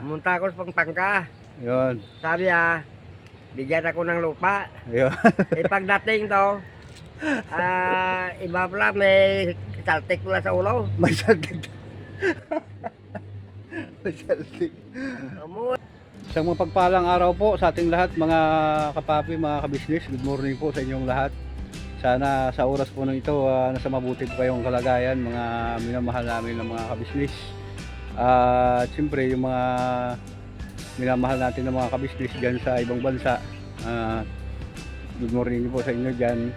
Pumunta ako sa Pampanga. Yun. Sabi bigyan ako ng lupa. Yun. Pagdating daw, iba pala may saltik pala sa ulo. May saltik. May saltik. Isang mapagpalang araw po sa ating lahat, mga kapapi, mga kabisnes. Good morning po sa inyong lahat. Sana sa oras po nung ito, nasa mabuti po kayong kalagayan, mga minamahal namin ng mga kabisnes. At siyempre yung mga minamahal natin ng mga kabisnes dyan sa ibang bansa, good morning po sa inyo dyan.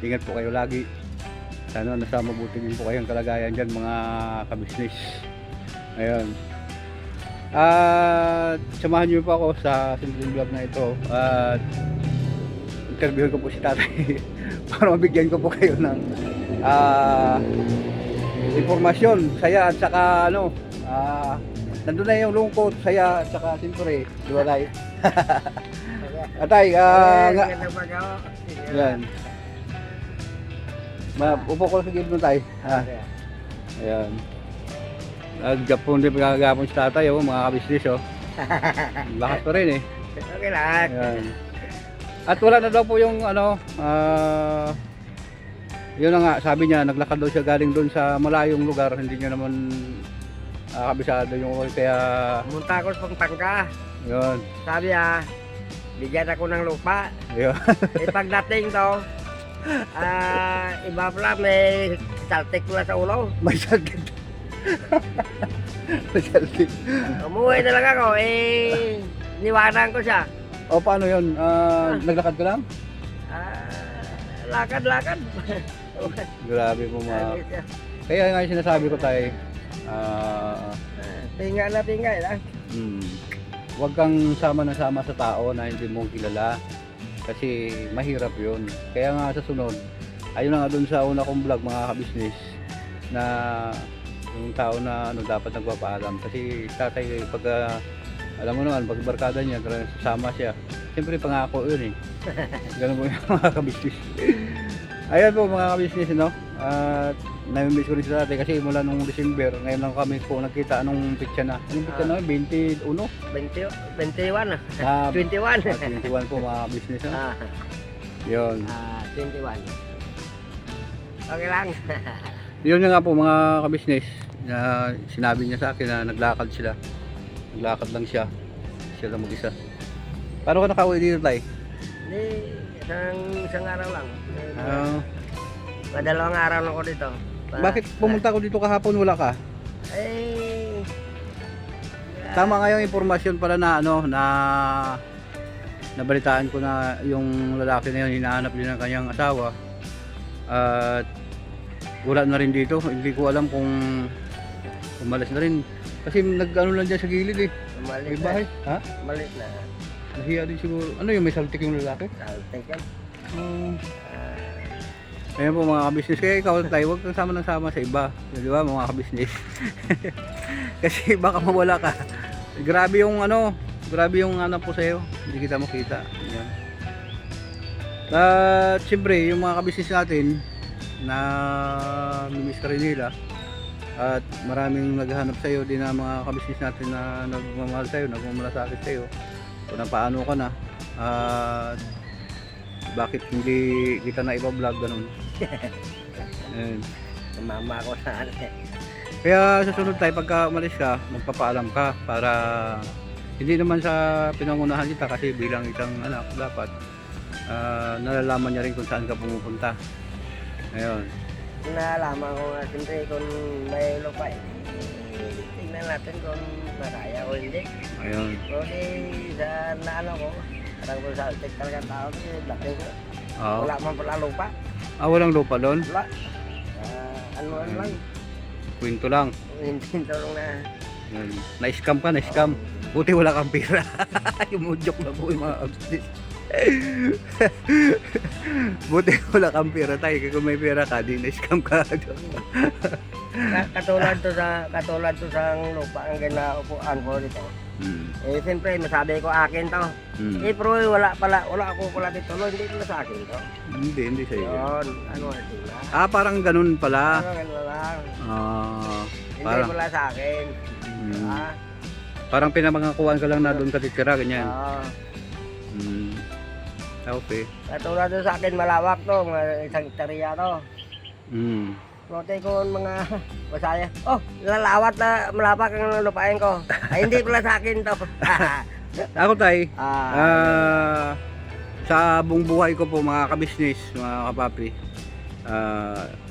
Ingat po kayo lagi. Sana nasa mabuti din po kayong kalagayan dyan, mga kabisnes. Ayun. At samahan niyo po ako sa simpleng vlog na ito. At interviewin ko po si tatay para mabigyan ko po kayo ng informasyon, saya at saka nandun na yung lungkot, saya at saka siyempre liwalay. Atay, yan. Upo ko sa gilid mo tay. Ayan. Nag-gapon din pagkagapon si tatay, mga kabisnes. Lakas pa rin eh. Okay lang. Ayan. At wala na daw po yung yun na nga, sabi niya, naglakad daw siya galing doon sa malayong lugar, hindi niya naman kabisado yung kaya... Pumunta ako sa Pampanga. Yun. Sabi bigyan ako ng lupa. Yun. Pagdating daw, iba pala may saltik pala sa ulo. May saltik. May saltik. Umuwi na lang ako, niwanan ko siya. O paano yun? Naglakad ka lang? Lakad-lakad. Grabe po mga... Kaya nga yung sinasabi ko tayo, Tinga na lang. Huwag kang sama na sama sa tao na hindi mo kilala. Kasi mahirap yun. Kaya nga sa sunod, ayun na nga dun sa una kong vlog, mga kabisnes, na yung tao na dapat nagpapaalam. Kasi tatay, pag alam mo naman, pag barkada niya, sasama siya. Siyempre pangako yun eh. Ganun po yung mga kabisnes. Ayan po mga kabisnes, no? At namimiss ko rin sa dati kasi mula nung December, ngayon lang kami po nagkita anong pitsa na. Anong pitsa na? 21? 21 21. 21 po mga kabisnes, no? Yun. 21. Okay lang. Yun nga po mga kabisnes, na sinabi niya sa akin na naglakad sila. Naglakad lang siya. Siya lang mag-isa. Paano ka nakauwi dito, tay? Hindi, isang araw lang. Madalawang araw lang ako dito. Bakit pumunta ko dito kahapon, wala ka? Tama nga yung informasyon pala na nabalitaan ko na yung lalaki na yun, hinahanap din ng kanyang asawa. At wala na rin dito. Hindi ko alam kung umalis na rin. Kasi nag-ano lang dyan sa gilid eh. May bahay. Ha? Malit na. Nahiya din siguro. Ano yung may saltik yung lalaki? Saltik yan. Ayan po mga kabisnes. Kaya ikaw tayo, huwag kang sama ng sama sa iba. Di ba mga kabisnes? Kasi baka mawala ka. Grabe yung po sa'yo. Hindi kita makita. Ayan. At siyempre, yung mga kabisnes natin na mimiss ka rin nila. At maraming naghahanap sa'yo din na mga kabisnes natin na nagmamahal sa'yo, nagmamalasakit sa'yo. Kung paano ka na. At bakit hindi kita na iba-vlog ganun. Mama ko na Kaya sa sunod tayo, pagka umalis ka, magpapaalam ka para hindi naman sa pinangunahan kita kasi bilang isang anak dapat nalalaman niya rin kung saan ka pumupunta. Ayun. Nalaman ko nga siyempre kung may lupa tingnan natin kung makaya o hindi. Ayun. So sa naano ko, parang kung sa altik talaga tao, laki ko. Wala man pala lupa. Walang lupa doon? Wala. Ano lang. Kwento lang. Hindi lang na. Na-scam ka, na-scam. Buti wala kang pera. Yung na po yung mga abstis. Buti wala kang pera tayo. Kung may pera ka, di na-scam ka. Katulad to sa lupa ang ginaupuan ko dito. Siyempre masabi ko akin to. Pero wala ako pala dito. Hindi pala sa akin to. Hindi sa iyo. Yun, ano sila. Parang ganun pala. Ganun lang. Hindi Hindi pala sa akin. Ah, Parang pinamangakuan ka lang na doon ka titira, ganyan. oo. Mm. Okay. Katulad doon sa akin, malawak to, mga isang hektarya to. Mm. Note ko mga masaya. Oh, lalawat na malapak ang lupain ko. Ay, hindi pala sa akin to. Ako tay, Ah, sa buong buhay ko po mga kabisnes, mga kapapi,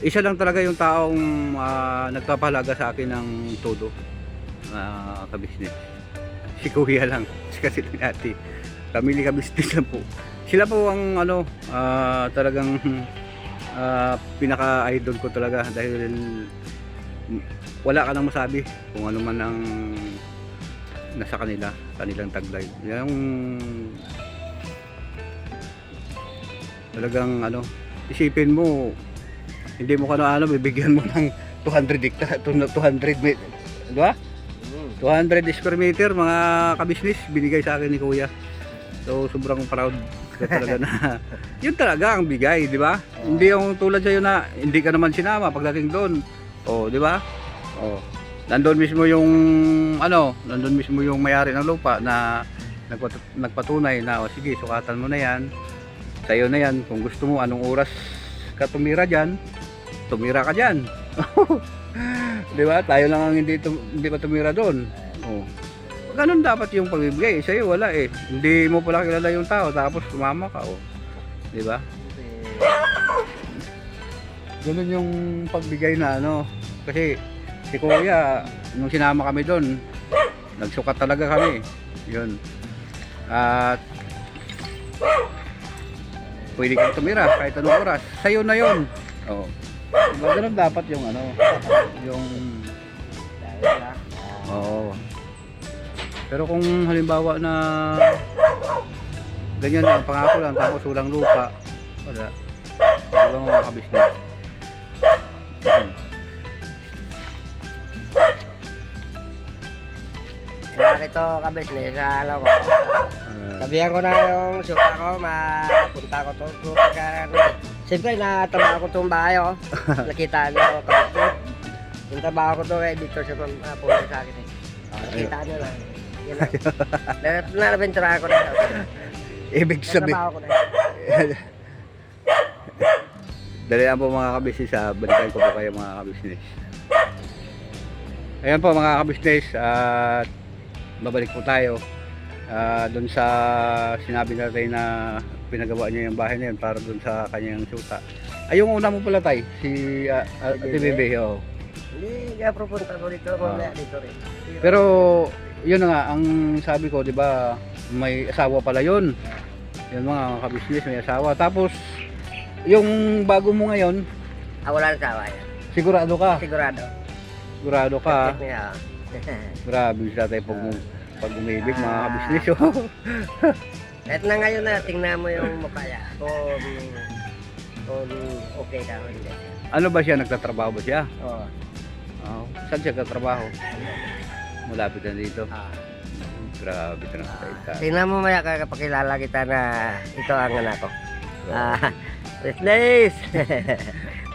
isa lang talaga yung taong nagpapahalaga sa akin ng todo, kabisnes. Si Kuya lang, kasi ati. Family kabisnes lang po. Sila po ang talagang pinaka-idol ko talaga dahil wala ka nang masabi kung ano man ang nasa kanilang taglay. Yung talagang isipin mo, hindi mo bibigyan mo ng 200 hectare, 200 meter, di ba? 200 square meter mga kabisnes binigay sa akin ni Kuya. So sobrang proud ko talaga na yun talaga ang bigay, di ba? Hindi yung tulad sa'yo na hindi ka naman sinama pagdating doon. Oh, di ba? Oh. Nandun mismo yung nandun mismo yung may-ari ng lupa na nagpatunay na sige, sukatan mo na yan. Sa'yo na yan, kung gusto mo anong oras ka tumira diyan, tumira ka diyan. Di ba? Tayo lang ang hindi pa tumira doon. Oh. Ganun dapat yung pagbibigay. Sa'yo wala eh. Hindi mo pala kilala yung tao tapos sumama ka. Oh. Di ba? Ganun yung pagbigay na kasi si Kuya, nung sinama kami doon, nagsukat talaga kami. Yun. At pwede kang tumira kahit anong oras. Sa'yo na yun. Oh. Diba? Ganun dapat yung yung oo. Pero kung halimbawa na ganyan lang, pangako lang tapos walang lupa, wala. Diba mga kabisnes? Bakit to kabisnes sa ko? Sabihan ko na yung suka ko, mapunta ko to. Siyempre natabaho ko itong bahay oh. Nakita nyo kabisnes. Yung trabaho ko to dito sa puno sa akin eh. Nakita nyo lang. Yun lang. Nalabenturahan ko na. Ibig sabihin. Trabaho ko na. Dali lang po mga kabisnes, balikan ko po kayo mga kabisnes. Ayan po mga kabisnes, at babalik po tayo doon sa sinabi natin na pinagawa niya yung bahay na yun para doon sa kanyang suta. Ay, yung una mo pala tay, si Ate Bebe. Oh. Hindi kaya pupunta ko dito, mamaya dito rin. Pero yun na nga, ang sabi ko, di ba, may asawa pala yun. Yun mga kabisnes, may asawa. Tapos, yung bago mo ngayon, wala nang sawa yan. sigurado ka? Sigurado. Sigurado ka? Check niya. Grabe siya tayo pag umibig mga kabisnes. Oh. Kahit na ngayon na, tingnan mo yung mukha kung okay ka o hindi. Ano ba siya? Nagtatrabaho ba siya? Oo. Oh. Saan siya nagtatrabaho? Malapit na dito. Grabe ka na. Tingnan mo maya kapakilala kita na ito ang anak ko. Business!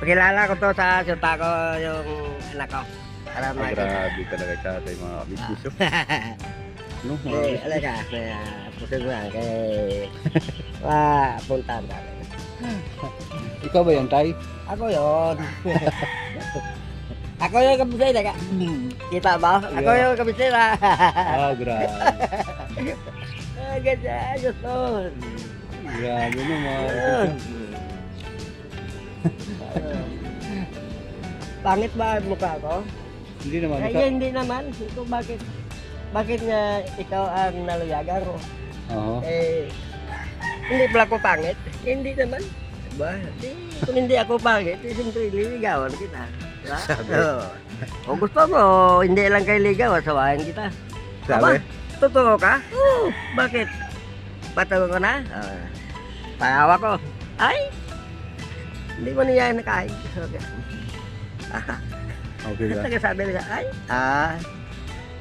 Pakilala ko to sa suta ko yung anak ko. Para Grabe talaga siya tayo mga kabisnes. No, alaga, pusog mo lang kay puntahan namin. Ikaw ba yan, tay? Ako yun. Ako yung kabisera ka. Kita ba? Ako yung kabisera. Grabe. Ganda, ayos nun. Grabe no, mga kabisnes. Pangit ba ang mukha ko? Hindi naman. Ay, hindi naman. Ito bakit nga ikaw ang naluyagan ko? Oo. Hindi pala ako pangit. Hindi naman. Diba? Kung hindi ako pangit, siyempre liligawan kita. Diba? Sabi. Kung gusto mo, hindi lang kayo ligaw, asawahin kita. Sabi? Totoo ka? Oo. Bakit? Patawag ko na? Pahawa ko. Ay! Hindi ko niya nakain. Okay ba? Nagsasabi nila, ay!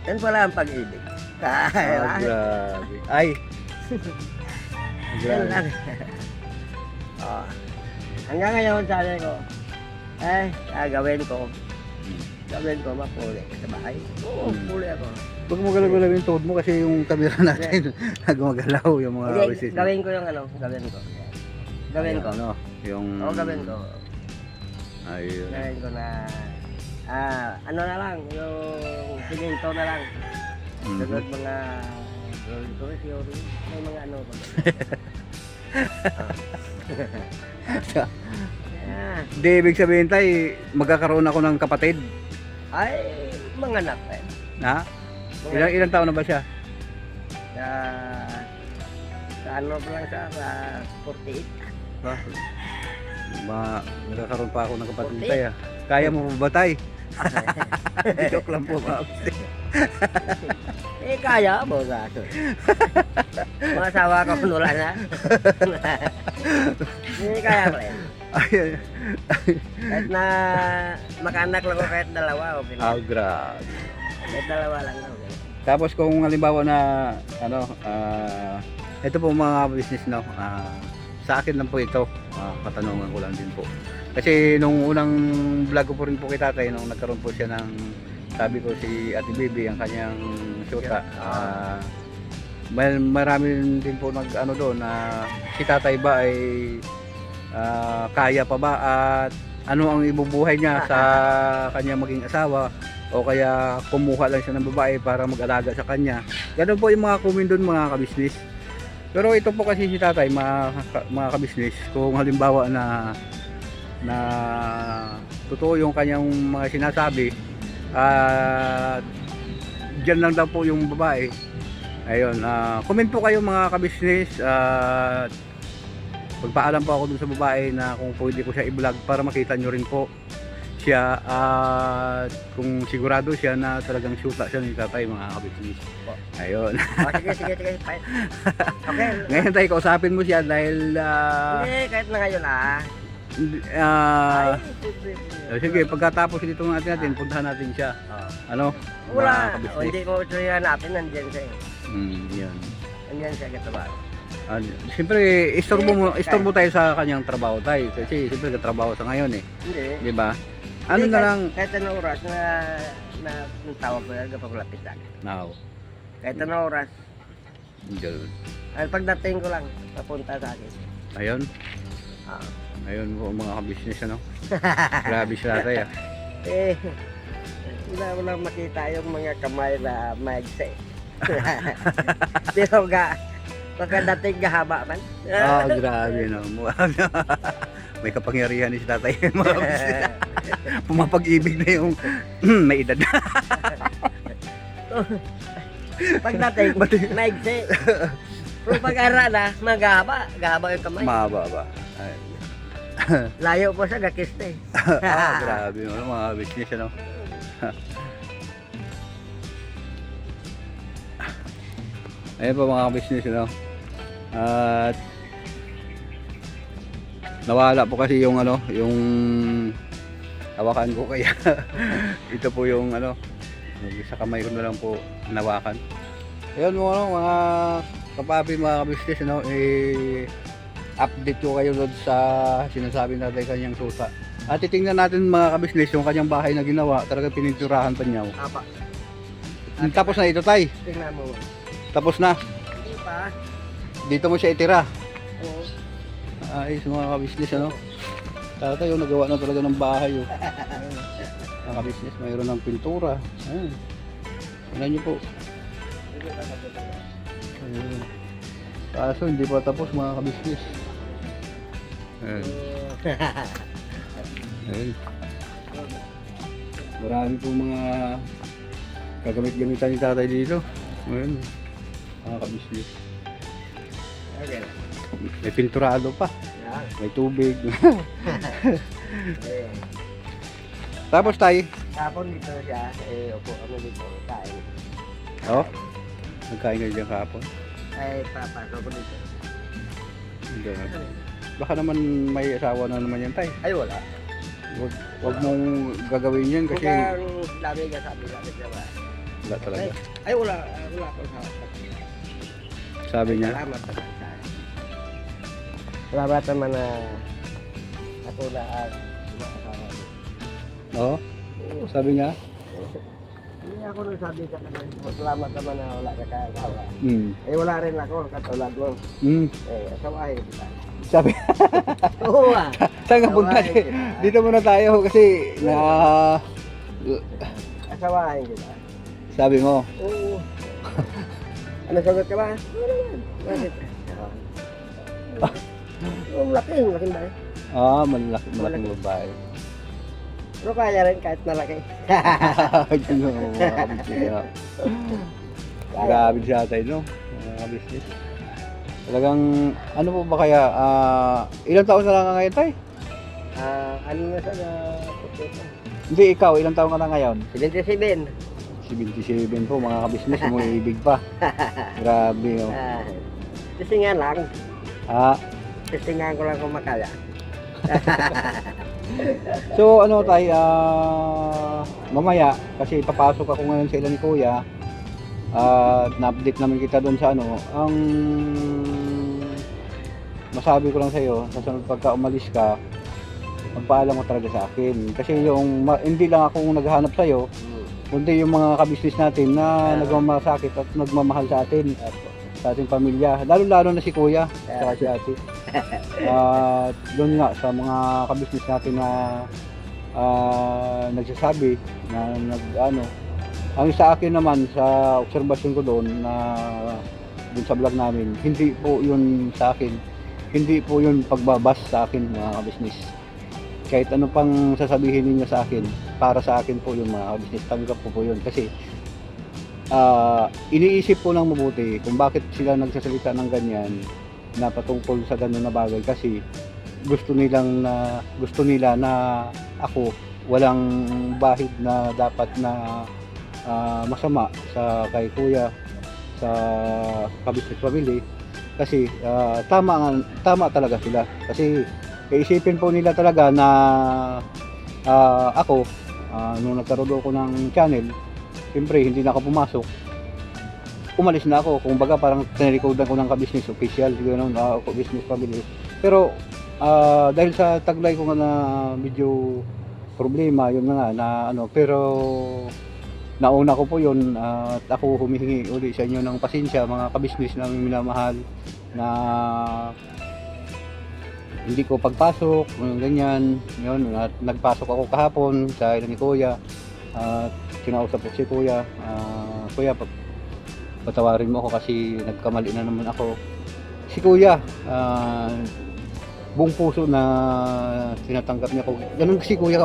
Yan pala ang pag-ibig. Grabe. Ay! Yan Grabe. lang. Hanggang ngayon sabi ko, gagawin ko. Gawin ko, mapuli sa bahay. Oo, puli ako. Huwag mo galaw-galaw yung tuhod mo kasi yung camera natin gumagalaw yung mga Hindi, wishes. gawin ko yung ano, gawin ko. Gawin ko. Ano, yung... Oo, gawin ko. Ayun. Gawin ko na, ano na lang, yung siminto na lang. Mhm. Sunod mga Rolls Royce, may mga ano ko. Di, ibig sabihin tayo, magkakaroon ako ng kapatid. Ay, mga anak eh. Ha? Ilang taon na ba siya? Sa ano pa lang siya, sa 48. Magkakaroon pa ako ng kapatid tayo. Kaya mo ba tay? Joke lang po ba? Kaya mo gaso. Mga asawa ko nula na. Kaya ko rin. Ayun. Kahit na makanak lang ko kahit dalawa. Okay. Grabe. Kahit dalawa lang. Okay. Tapos kung halimbawa na ano, ito po mga business no, sa akin lang po ito, katanungan ko lang din po. Kasi nung unang vlog ko po rin po kay tatay, nung nagkaroon po siya ng, sabi ko si Ate Baby, ang kanyang syuta, marami din po nag ano doon na si tatay ba ay kaya pa ba at ano ang ibubuhay niya sa kanya maging asawa, o kaya kumuha lang siya ng babae para mag-alaga sa kanya. Ganun po yung mga comment doon mga kabisnes. Pero ito po kasi si tatay mga kabisnes, kung halimbawa na totoo yung kanyang mga sinasabi, dyan lang daw po yung babae. Ayun, comment po kayo mga kabisnes, pagpaalam po ako dun sa babae na kung pwede ko siya i-vlog para makita nyo rin po siya, at kung sigurado siya na talagang shoota siya ni tatay mga kabisnes. Ayun. Sige. Okay. Ngayon tayo kausapin mo siya dahil Hindi, kahit na ngayon sige, pagkatapos dito natin puntahan natin siya. Ano? Wala. Mga kabisnes. Hindi ko siya hanapin, nandiyan siya. Yan. Nandiyan siya katabaho. Siyempre, istorbo tayo sa kanyang trabaho tayo. Kasi siyempre katrabaho sa ngayon eh. Hindi. Di ba? Ano Hindi, na lang? Kahit anong oras na tawag ko yan, kapag sa akin. Now. Kahit anong oras. Diyan. Pagdating ko lang, papunta sa akin. Ayun. Ayun po mga kabisnes ano. Grabe siya tayo. Wala makita yung mga kamay na maigsi. Pero pagkadating gahaba man. Grabe no. May kapangyarihan ni si tatay mga kabisnes. Pumapag-ibig na yung may edad. Pagdating, maigsi. Pero pag-ara na, gahaba yung kamay. Mahaba. Layo po siya, gakiste. Grabe no, mga business ano. Ayun po mga business ano. At nawala po kasi yung ano, yung hawakan ko kaya ito po yung ano, sa kamay ko na lang po nawakan. Ayun mga kapapi mga business ano, update ko kayo doon sa sinasabi natin kanyang susa. At titingnan natin mga kabisnes yung kanyang bahay na ginawa, talaga pininturahan pa niya. Apa. Tapos na ito tay. Tingnan mo. Tapos na. Hindi pa. Dito mo siya itira. Oo. Ayos mga kabisnes ano. Tatay yung nagawa na talaga ng bahay. Mga kabisnes, mayroon ng pintura. Ayun. Tingnan niyo po. Ayun. Kaso hindi pa tapos mga kabisnes. Ayun. Ayun. Marami po mga kagamit-gamitan ni tatay dito. Ayun. Mga kabisnes. Okay. May pinturado pa. May tubig. Tapos tayo. Tapon dito siya, upo kami dito, kain. Oh. Nagkain kayo dyan kahapon. Ay, papasok ko dito. Hindi. Baka naman may asawa na naman yan tay. Ay, wala. Wag mong gagawin yan kasi Mukhang dami ka sabi niya ba? wala talaga. Ay, wala ko sa Sabi niya. Salamat naman sa Salamat naman na ako na Oo. Sabi niya? Hindi ako nagsabi sa kanya. Salamat naman na wala ka kaasawa. Hmm. Eh wala rin ako, katulad mo. Hmm. Eh, asawahin kita. Sabi, Oo ah. saan ka punta? Dito muna tayo kasi Asawahin kita. sabi mo, Oo. Ano sagot ka ba? Wala naman. Bakit? Laking ba? malaking babae. Pero kaya rin kahit malaki. Yun ang mga kabisnes. Grabe siya tayo, no? Mga kabisnes. Talagang, ano po ba kaya, ilang taon na lang ka ngayon tayo? Ano na sa puto? Hindi, ikaw, ilang taon ka na ngayon? 77. 77 po, mga kabisnes, umuibig pa. Grabe, oh. Tisingan lang. Tisingan ko lang kung makaya. So ano tayo, mamaya kasi papasok ako ngayon sa ila ni Kuya at na-update naman kita doon sa ano. Ang masabi ko lang sa iyo, sa sunod pagka umalis ka, magpaalam mo talaga sa akin kasi yung hindi lang ako naghahanap sa iyo, kundi yung mga kabisnes natin na nagmamasakit at nagmamahal sa atin, sa ating pamilya, lalo na si Kuya at si Ate. Doon nga sa mga kabisnes natin na nagsasabi na ang sa akin naman sa obserbasyon ko doon sa vlog namin, hindi po yun sa akin, hindi po yun pagbabas sa akin mga kabisnes. Kahit ano pang sasabihin ninyo sa akin, para sa akin po yung mga kabisnes, tanggap ko po yun kasi iniisip ko ng mabuti kung bakit sila nagsasalita ng ganyan na patungkol sa ganun na bagay kasi gusto nila na ako walang bahid na dapat na masama sa kay Kuya sa kabisnes family kasi tama talaga sila kasi iisipin po nila talaga na ako nung nagkaroon ako ng channel, siyempre hindi na ako pumasok, umalis na ako. Kung baga parang tinirecordan ko ng ka-business official, gano'n, business family. Pero dahil sa taglay ko nga na medyo problema, yun na nga, pero nauna ko po yun at ako humihingi uli sa inyo ng pasensya, mga ka-business namin minamahal, na hindi ko pagpasok, ganyan, yun, at nagpasok ako kahapon sa ilan ni Kuya, at kinausap ko si Kuya, Kuya, patawarin mo ako kasi nagkamali na naman ako. Si Kuya, buong puso na tinatanggap niya ko. Ganun si Kuya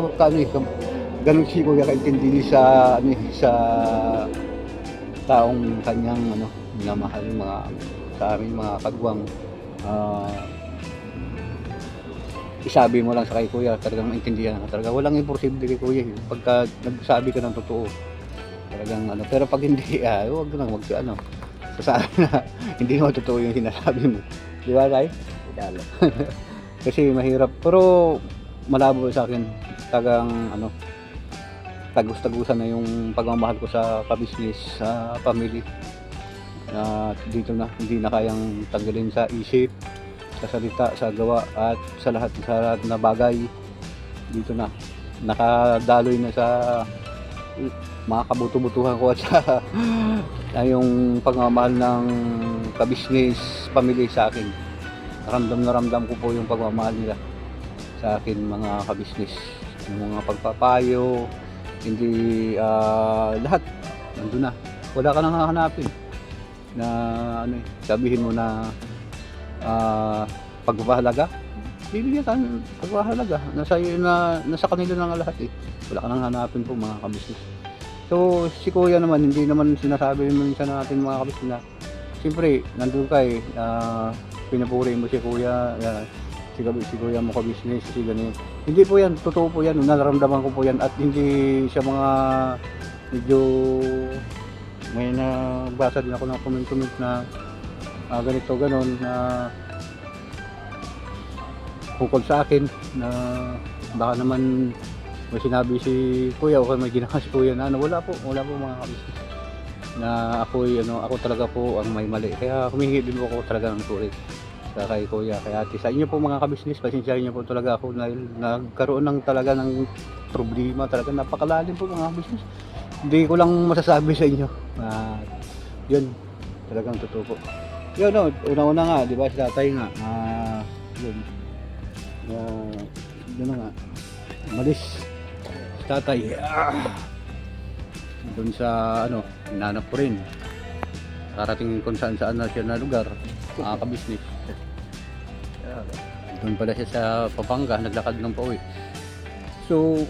ganun si Kuya kaintindi sa taong kanyang minamahal sa amin mga kagwang. Isabi mo lang sa kay Kuya, talagang maintindihan ka talaga. Walang imposible kay Kuya pagka nagsabi ka ng totoo. Talagang pero pag hindi, huwag ka nang sasabi na hindi naman totoo yung sinasabi mo. Di ba, Tay? Kasi mahirap, pero malabo sa akin. Tagang tagus-tagusan na yung pagmamahal ko sa ka-business, sa family. Dito na, hindi na kayang tanggalin sa isip, sa salita, sa gawa, at sa lahat na bagay. Dito na, nakadaloy na sa mga kabuto-butuhan ko at sa yung pagmamahal ng ka-business family sa akin. Ramdam na ramdam ko po yung pagmamahal nila sa akin mga ka-business. Yung mga pagpapayo, hindi lahat nandun na. Wala ka nang hahanapin na sabihin mo na pagpapahalaga. Bibigyan ka ng pagpapahalaga. Nasa kanila na nga lahat eh. Wala ka nang hanapin po mga ka-business. So si Kuya naman, hindi naman sinasabi minsan natin mga kabisnes na siyempre nandun ka pinapuri mo si Kuya, si Kuya mo ka-business, si ganyan. Hindi po yan, totoo po yan, nararamdaman ko po yan at hindi siya mga medyo may nabasa din ako ng comment na ganito ganon na tungkol sa akin na baka naman may sinabi si Kuya o may ginawa si Kuya na wala po mga kabisnes na ako talaga po ang may mali, kaya humingi din ako talaga ng sorry sa kay Kuya, kay Ate. Sa inyo po mga kabisnes, pasensyahin niyo po talaga ako dahil nagkaroon ng talaga ng problema, talaga napakalalim po mga kabisnes. Hindi ko lang masasabi sa inyo. Yun, talagang totoo po. Yun, no, una-una nga, di ba, si tatay nga, yun, yun na nga, malis si tatay. Doon sa, hinanap ko rin. Karating kung saan-saan na siya na lugar, mga kabisnes. Doon pala siya sa Pampanga, naglakad ng pauwi. So,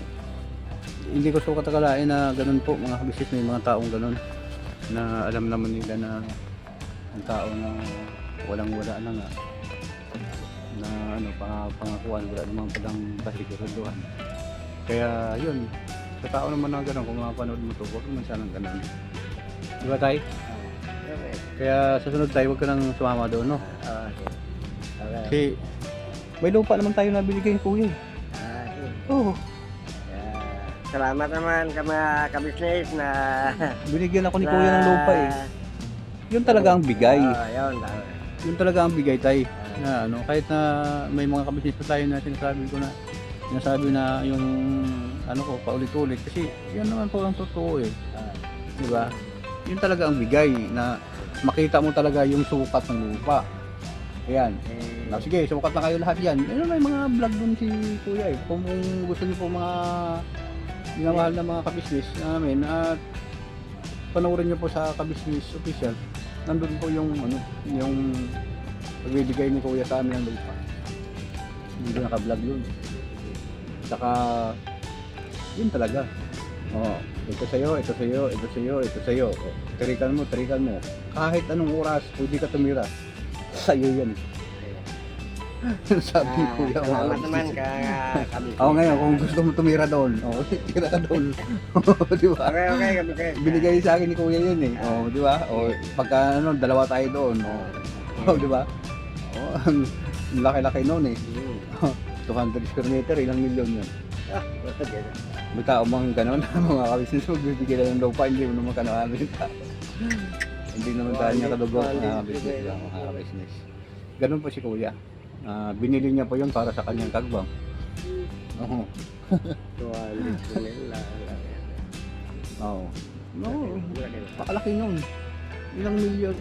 hindi ko so katakalain na ganun po mga kabisnes, may mga taong ganun na alam naman nila na ang tao na walang-wala na nga na pangakuan, wala namang palang kahiguruduhan. Kaya yun, sa tao naman na ganun, kung mapanood mo to, huwag naman sanang ganun. Di ba tay? Okay. Kaya sa sunod tayo, huwag ka nang sumama doon, no? Okay. Kasi may lupa naman tayo na binigay ni Kuya. Oo. Salamat naman ka mga kabisnes na Binigyan ako ni Kuya ng lupa eh. Yun talaga ang bigay. Yun. Yun talaga ang bigay tay. Na kahit na may mga kabisnes pa tayo na sinasabi na yung ko paulit-ulit kasi yun naman po ang totoo eh. Di ba? Yun talaga ang bigay na makita mo talaga yung sukat ng lupa. Ayan. Sige, sukat na kayo lahat yan. May mga vlog dun si Kuya eh. Kung gusto niyo po mga minamahal na mga kabisnes namin at panoorin niyo po sa kabisnes official, nandun po yung yung pagbibigay ni Kuya sa amin ng lupa. Hindi naka-vlog yun. Saka yun talaga. Ito sa'yo, ito sa'yo, ito sa'yo, ito sa'yo. Tirikan mo. Kahit anong oras, pwede ka tumira. Sa'yo yan. Sabi ni Kuya. Salamat naman ka kabisnes. Ngayon, kung gusto mo tumira doon, tira ka doon. Di ba? Okay, kabisnes. Binigay sa akin ni Kuya yun eh. Di ba? Pagka dalawa tayo doon. Di ba? Ang laki-laki noon eh. 200 square meter, ilang milyon yun. May tao mang gano'n, mga kabisnes, magbibigay lang ng lupa, hindi mo naman kanahan rin tao. Hindi naman tayo niya kadugo, mga kabisnes. Ganun po si Kuya. Binili niya po yun para sa kanyang kagbang. Oo. Pakalaki nun. Ilang milyon,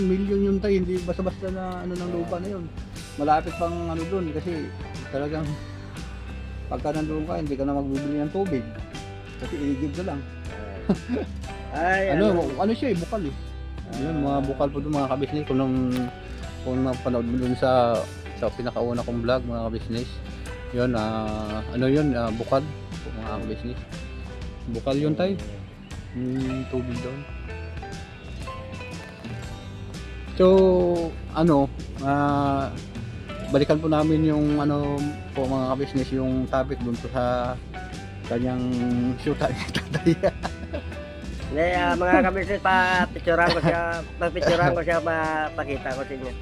milyon yun tayo, hindi basta-basta na ng lupa na yun. Malapit pang doon kasi talagang pagka nandun ka, hindi ka na magbibili ng tubig. Kasi iigib na lang. Ano siya eh, bukal eh. Yun, mga bukal po doon mga kabisnes. Kung mapanood mo doon sa pinakauna kong vlog mga kabisnes. Yun, bukal po mga kabisnes. Bukal yun tayo. Tubig doon. So, balikan po namin yung po mga kabisnes, yung topic dun po sa kanyang shoot ni tatay. Hindi, mga kabisnes, papicturan ko siya, mapakita ko sa inyo.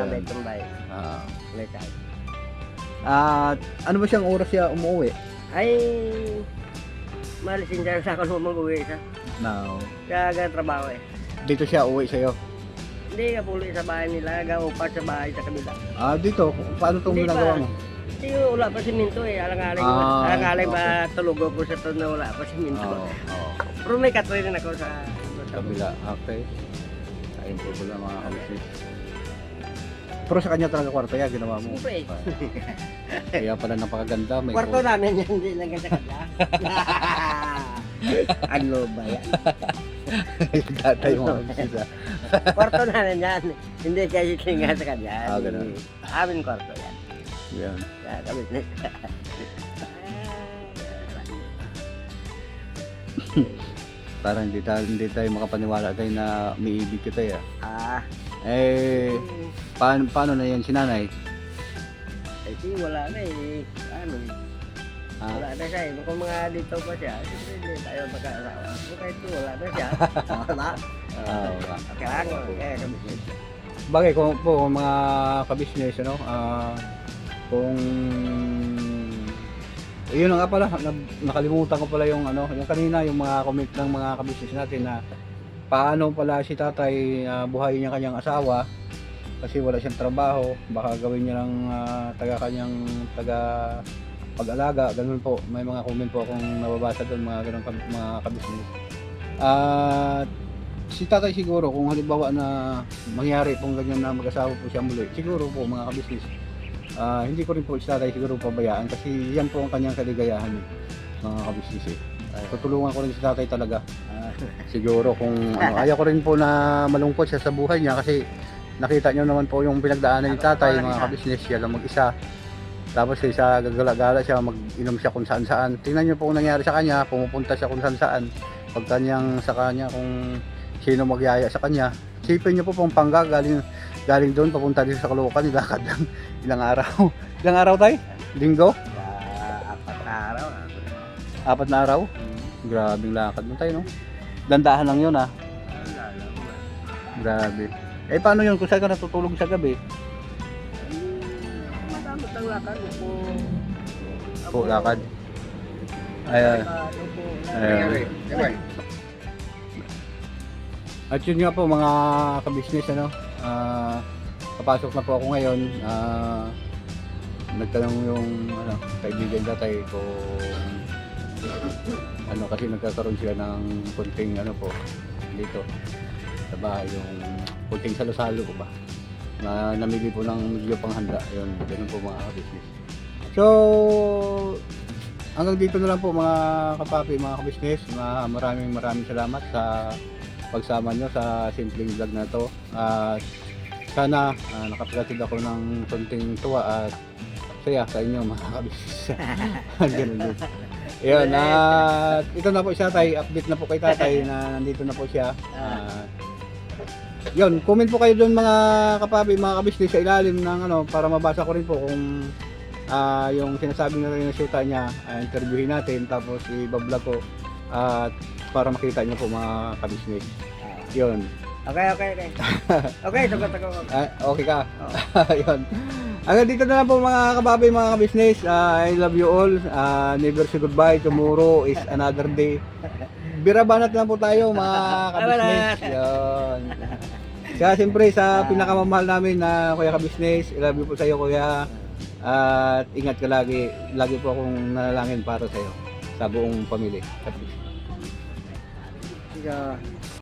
May tumbay. Ano ba siyang oras siya umuwi? Ay, malisin dyan sa ako mag-uwi siya. No. Kaya trabaho eh. Dito siya uwi sa'yo? Hindi, kapuloy sa bahay nila, gaupat sa bahay sa kabila. Dito? Paano itong ginagawa mo? Hindi, wala pa siminto eh. Alang-alang ba tulugo ko sa ito na wala pa siminto. Pero may katoy rin ako sa kabila. Okay. Ayun po pala mga kabisnes. Pero sa kanya talaga kwarto yan, ginawa mo. Siyempre. Kaya pala napakaganda. Kwarto namin yan, hindi lang sa kanya. Ano ba yan? Tatay mo. Kwarto namin yan. Hindi kayo tinga sa kanya. Ganun. Amin kwarto yan. Yan. Kabisnes. Parang hindi tayo makapaniwala tayo na may ibig kita ya. Paano na yan si nanay? Di wala na eh. Wala na siya eh. Kung mga dito pa siya, hindi tayo magkakasawa. Kung kahit wala na siya, wala. Kailangan, kaya kabisnes. Bagay kung mga kabisnes, kung yun na nga pala, nakalimutan ko pala yung yung kanina, yung mga comment ng mga kabisnes natin na paano pala si tatay buhayin niya kanyang asawa kasi wala siyang trabaho, baka gawin niya ng taga pag-alaga, ganun po. May mga comment po akong nababasa doon, mga ganun mga kabisnes. At si tatay siguro, kung halimbawa na mangyari pong ganyan na mag-asawa po siya muli, siguro po mga kabisnes, hindi ko rin po si tatay siguro pabayaan kasi yan po ang kanyang kaligayahan mga kabisnes Tutulungan ko rin si tatay talaga. Siguro kung ayaw ko rin po na malungkot siya sa buhay niya kasi nakita niyo naman po yung pinagdaanan ni tatay, mga kabisnes, siya lang mag-isa. Tapos isa gagala-gala siya, mag-inom siya kung saan-saan. Tingnan niyo po kung nangyari sa kanya, pumupunta siya kung saan-saan. Pag sa kanya kung sino magyaya sa kanya. Sipin niyo po pong pangga, galing doon papunta din sa Caloocan, nilakad lang ilang araw. Ilang araw tayo? Linggo? 4 na araw. 4 na araw? Grabing lakad mo tayo, no? Dandahan lang yun, Grabe. Eh, paano yun kung saan ka natutulog sa gabi? Madami ang lakad po. Po, lakad. At yun nga po mga kabisnes, papasok na po ako ngayon. Nagtanong yung kaibigan tatay kung kasi nagkakaroon sila ng kunting dito sa bahay, yung kunting salo-salo ko ba na namili po ng medyo panghanda. Yun, ganun po mga kabisnes. So hanggang dito na lang po mga kapapi, mga kabisnes. Maraming salamat sa pagsama nyo sa simpleng vlog na to. Sana nakapaghatid ako ng konting tuwa at saya sa inyo mga kabisnes. Ganun din. Yun, ito na po si tatay, update na po kay tatay na nandito na po siya. Yun, comment po kayo doon mga kapapi, mga kabisnes sa ilalim ng para mabasa ko rin po kung yung sinasabi na rin ng shoota niya, interviewin natin tapos i-vlog ko at para makita niyo po mga kabisnes. Yun. Okay. Okay, sagot ako. Okay ka? Yun. Hanggang dito na lang po mga kababi, mga kabisnes. I love you all. Never say goodbye. Tomorrow is another day. Birabanat na po tayo mga kabisnes. Yun. Kaya siyempre sa pinakamamahal namin na Kuya Kabisnes, I love you po sa iyo Kuya. At ingat ka lagi. Lagi po akong nanalangin para sa iyo. Sa buong pamilya. Sige.